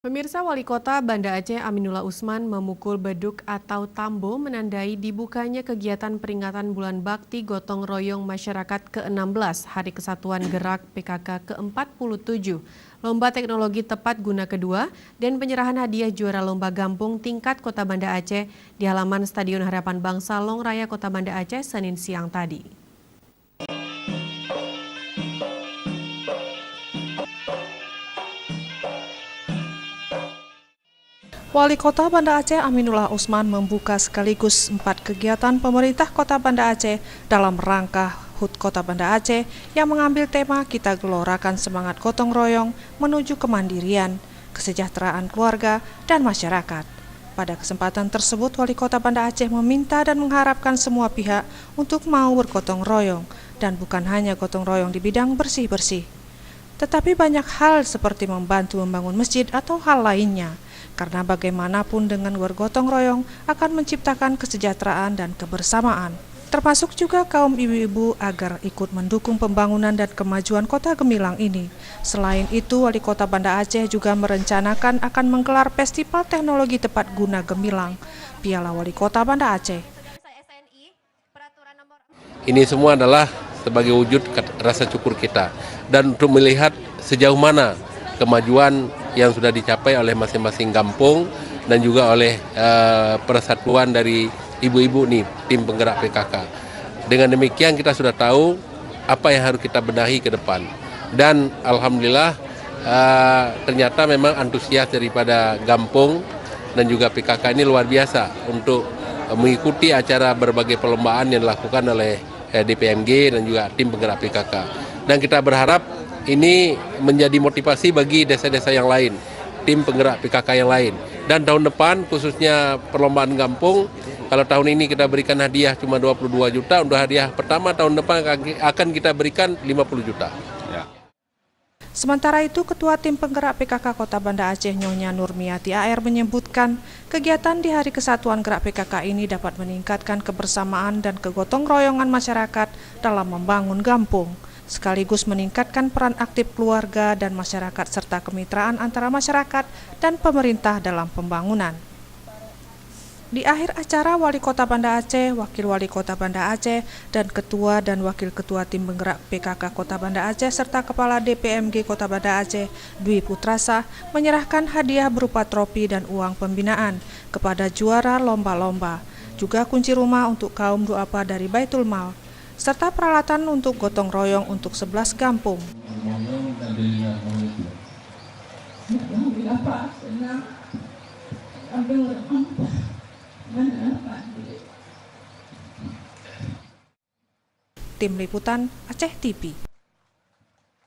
Pemirsa, Wali Kota Banda Aceh Aminullah Usman memukul beduk atau tambo menandai dibukanya kegiatan peringatan Bulan Bakti Gotong Royong Masyarakat ke-16 Hari Kesatuan Gerak PKK ke-47, Lomba Teknologi Tepat Guna kedua, dan penyerahan hadiah juara Lomba Gampung tingkat Kota Banda Aceh di halaman Stadion Harapan Bangsa Long Raya Kota Banda Aceh Senin siang tadi. Wali Kota Banda Aceh Aminullah Usman membuka sekaligus 4 kegiatan pemerintah Kota Banda Aceh dalam rangka HUT Kota Banda Aceh yang mengambil tema Kita Gelorakan Semangat Gotong Royong menuju kemandirian, kesejahteraan keluarga, dan masyarakat. Pada kesempatan tersebut, Wali Kota Banda Aceh meminta dan mengharapkan semua pihak untuk mau bergotong royong, dan bukan hanya gotong royong di bidang bersih-bersih, tetapi banyak hal seperti membantu membangun masjid atau hal lainnya. Karena bagaimanapun dengan bergotong royong akan menciptakan kesejahteraan dan kebersamaan. Termasuk juga kaum ibu-ibu agar ikut mendukung pembangunan dan kemajuan Kota Gemilang ini. Selain itu, Wali Kota Banda Aceh juga merencanakan akan menggelar Festival Teknologi Tepat Guna Gemilang, Piala Wali Kota Banda Aceh. Ini semua adalah sebagai wujud rasa syukur kita dan untuk melihat sejauh mana kemajuan yang sudah dicapai oleh masing-masing kampung dan juga oleh persatuan dari ibu-ibu nih, tim penggerak PKK. Dengan demikian kita sudah tahu apa yang harus kita benahi ke depan. Dan alhamdulillah ternyata memang antusias daripada kampung dan juga PKK ini luar biasa untuk mengikuti acara berbagai perlombaan yang dilakukan oleh DPMG dan juga tim penggerak PKK. Dan kita berharap ini menjadi motivasi bagi desa-desa yang lain, tim penggerak PKK yang lain. Dan tahun depan khususnya perlombaan kampung, kalau tahun ini kita berikan hadiah cuma 22 juta, untuk hadiah pertama tahun depan akan kita berikan 50 juta. Ya. Sementara itu, Ketua Tim Penggerak PKK Kota Banda Aceh Nyonya Nurmiati AR menyebutkan kegiatan di Hari Kesatuan Gerak PKK ini dapat meningkatkan kebersamaan dan kegotong royongan masyarakat dalam membangun kampung, sekaligus meningkatkan peran aktif keluarga dan masyarakat serta kemitraan antara masyarakat dan pemerintah dalam pembangunan. Di akhir acara, Wali Kota Banda Aceh, Wakil Wali Kota Banda Aceh, dan Ketua dan Wakil Ketua Tim Penggerak PKK Kota Banda Aceh serta Kepala DPMG Kota Banda Aceh, Dwi Putrasa, menyerahkan hadiah berupa trofi dan uang pembinaan kepada juara lomba-lomba, juga kunci rumah untuk kaum duafa dari Baitul Mal, serta peralatan untuk gotong royong untuk 11 kampung. Tim Liputan Aceh TV.